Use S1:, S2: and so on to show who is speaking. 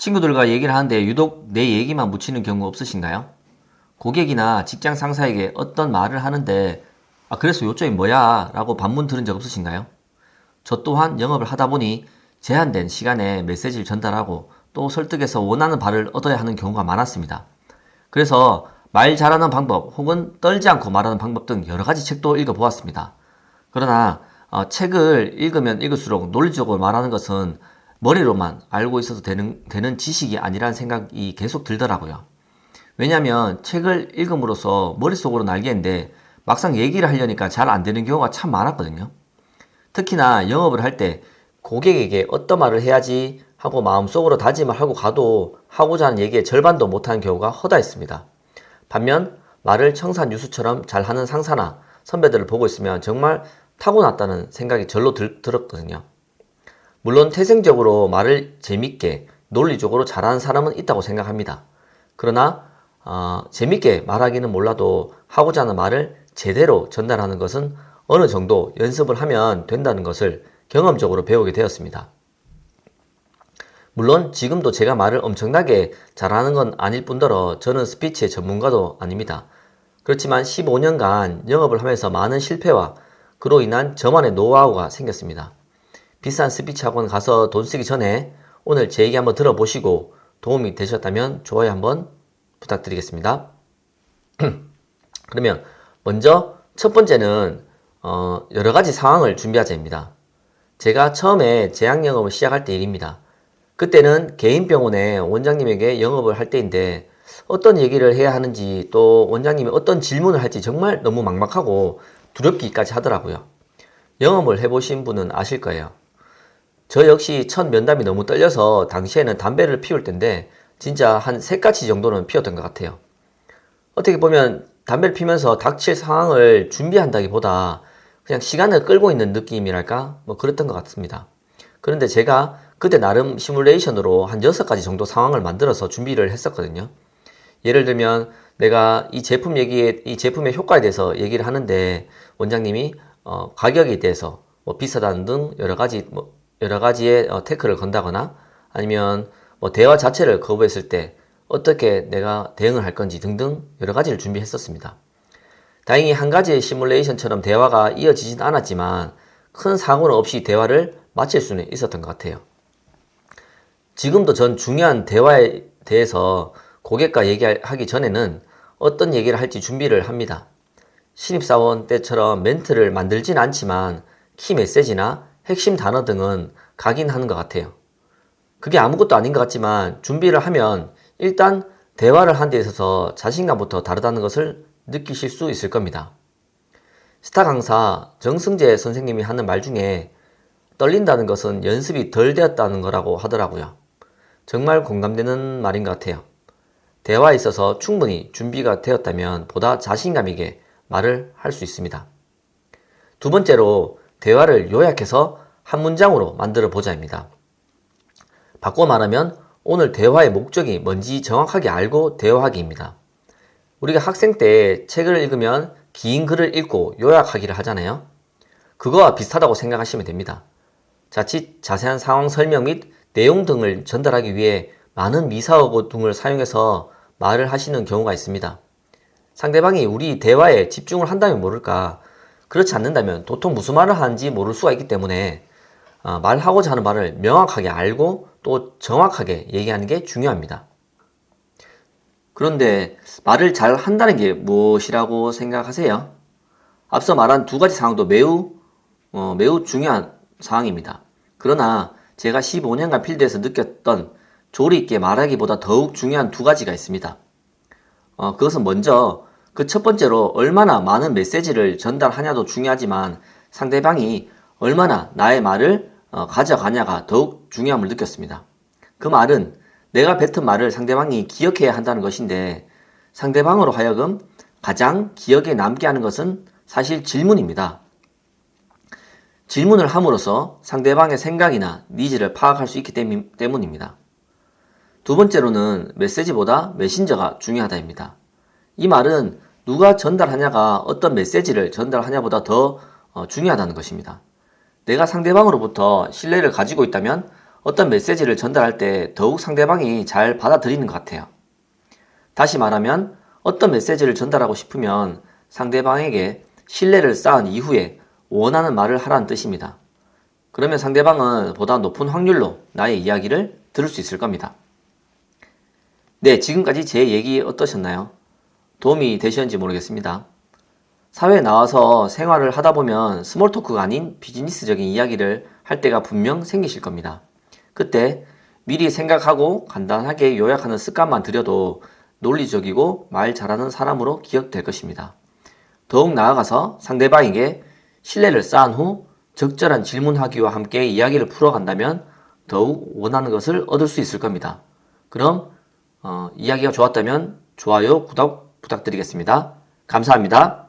S1: 친구들과 얘기를 하는데 유독 내 얘기만 묻히는 경우 없으신가요? 고객이나 직장 상사에게 어떤 말을 하는데 그래서 요점이 뭐야? 라고 반문 들은 적 없으신가요? 저 또한 영업을 하다 보니 제한된 시간에 메시지를 전달하고 또 설득해서 원하는 바를 얻어야 하는 경우가 많았습니다. 그래서 말 잘하는 방법 혹은 떨지 않고 말하는 방법 등 여러 가지 책도 읽어보았습니다. 그러나 책을 읽으면 읽을수록 논리적으로 말하는 것은 머리로만 알고 있어도 되는 지식이 아니라는 생각이 계속 들더라고요. 왜냐하면 책을 읽음으로써 머릿속으로는 알겠는데 막상 얘기를 하려니까 잘 안 되는 경우가 참 많았거든요. 특히나 영업을 할 때 고객에게 어떤 말을 해야지 하고 마음속으로 다짐을 하고 가도 하고자 하는 얘기의 절반도 못하는 경우가 허다했습니다. 반면 말을 청산유수처럼 잘하는 상사나 선배들을 보고 있으면 정말 타고났다는 생각이 절로 들었거든요. 물론 태생적으로 말을 재밌게 논리적으로 잘하는 사람은 있다고 생각합니다. 그러나 재밌게 말하기는 몰라도 하고자 하는 말을 제대로 전달하는 것은 어느 정도 연습을 하면 된다는 것을 경험적으로 배우게 되었습니다. 물론 지금도 제가 말을 엄청나게 잘하는 건 아닐 뿐더러 저는 스피치의 전문가도 아닙니다. 그렇지만 15년간 영업을 하면서 많은 실패와 그로 인한 저만의 노하우가 생겼습니다. 비싼 스피치 학원 가서 돈 쓰기 전에 오늘 제 얘기 한번 들어보시고 도움이 되셨다면 좋아요 한번 부탁드리겠습니다. 그러면 먼저 첫 번째는 여러 가지 상황을 준비하자입니다. 제가 처음에 제약 영업을 시작할 때 일입니다. 그때는 개인 병원에 원장님에게 영업을 할 때인데 어떤 얘기를 해야 하는지 또 원장님이 어떤 질문을 할지 정말 너무 막막하고 두렵기까지 하더라고요. 영업을 해보신 분은 아실 거예요. 저 역시 첫 면담이 너무 떨려서 당시에는 담배를 피울 때인데 진짜 한 3가지 정도는 피웠던 것 같아요. 어떻게 보면 담배를 피면서 닥칠 상황을 준비한다기보다 그냥 시간을 끌고 있는 느낌이랄까? 뭐 그랬던 것 같습니다. 그런데 제가 그때 나름 시뮬레이션으로 한 6가지 정도 상황을 만들어서 준비를 했었거든요. 예를 들면 내가 이 제품의 효과에 대해서 얘기를 하는데 원장님이 가격에 대해서 뭐 비싸다는 등 여러 가지의 태클을 건다거나 아니면 뭐 대화 자체를 거부했을 때 어떻게 내가 대응을 할 건지 등등 여러 가지를 준비했었습니다. 다행히 한 가지의 시뮬레이션처럼 대화가 이어지진 않았지만 큰 사고는 없이 대화를 마칠 수는 있었던 것 같아요. 지금도 전 중요한 대화에 대해서 고객과 얘기하기 전에는 어떤 얘기를 할지 준비를 합니다. 신입사원 때처럼 멘트를 만들진 않지만 키 메시지나 핵심 단어 등은 각인하는 것 같아요. 그게 아무것도 아닌 것 같지만 준비를 하면 일단 대화를 하는 데 있어서 자신감부터 다르다는 것을 느끼실 수 있을 겁니다. 스타 강사 정승재 선생님이 하는 말 중에 떨린다는 것은 연습이 덜 되었다는 거라고 하더라고요. 정말 공감되는 말인 것 같아요. 대화에 있어서 충분히 준비가 되었다면 보다 자신감 있게 말을 할 수 있습니다. 두 번째로 대화를 요약해서 한 문장으로 만들어 보자입니다. 바꿔 말하면 오늘 대화의 목적이 뭔지 정확하게 알고 대화하기입니다. 우리가 학생 때 책을 읽으면 긴 글을 읽고 요약하기를 하잖아요. 그거와 비슷하다고 생각하시면 됩니다. 자칫 자세한 상황 설명 및 내용 등을 전달하기 위해 많은 미사어구 등을 사용해서 말을 하시는 경우가 있습니다. 상대방이 우리 대화에 집중을 한다면 모를까, 그렇지 않는다면 도통 무슨 말을 하는지 모를 수가 있기 때문에 말하고자 하는 말을 명확하게 알고 또 정확하게 얘기하는 게 중요합니다. 그런데 말을 잘 한다는 게 무엇이라고 생각하세요? 앞서 말한 2가지 상황도 매우 중요한 상황입니다. 그러나 제가 15년간 필드에서 느꼈던 조리 있게 말하기보다 더욱 중요한 2가지가 있습니다. 그것은 먼저 그 첫 번째로 얼마나 많은 메시지를 전달하냐도 중요하지만 상대방이 얼마나 나의 말을 가져가냐가 더욱 중요함을 느꼈습니다. 그 말은 내가 뱉은 말을 상대방이 기억해야 한다는 것인데 상대방으로 하여금 가장 기억에 남게 하는 것은 사실 질문입니다. 질문을 함으로써 상대방의 생각이나 니즈를 파악할 수 있기 때문입니다. 두 번째로는 메시지보다 메신저가 중요하다입니다. 이 말은 누가 전달하냐가 어떤 메시지를 전달하냐보다 더 중요하다는 것입니다. 내가 상대방으로부터 신뢰를 가지고 있다면 어떤 메시지를 전달할 때 더욱 상대방이 잘 받아들이는 것 같아요. 다시 말하면 어떤 메시지를 전달하고 싶으면 상대방에게 신뢰를 쌓은 이후에 원하는 말을 하라는 뜻입니다. 그러면 상대방은 보다 높은 확률로 나의 이야기를 들을 수 있을 겁니다. 네, 지금까지 제 얘기 어떠셨나요? 도움이 되셨는지 모르겠습니다. 사회에 나와서 생활을 하다 보면 스몰 토크가 아닌 비즈니스적인 이야기를 할 때가 분명 생기실 겁니다. 그때 미리 생각하고 간단하게 요약하는 습관만 들여도 논리적이고 말 잘하는 사람으로 기억될 것입니다. 더욱 나아가서 상대방에게 신뢰를 쌓은 후 적절한 질문하기와 함께 이야기를 풀어간다면 더욱 원하는 것을 얻을 수 있을 겁니다. 그럼 이야기가 좋았다면 좋아요, 구독 부탁드리겠습니다. 감사합니다.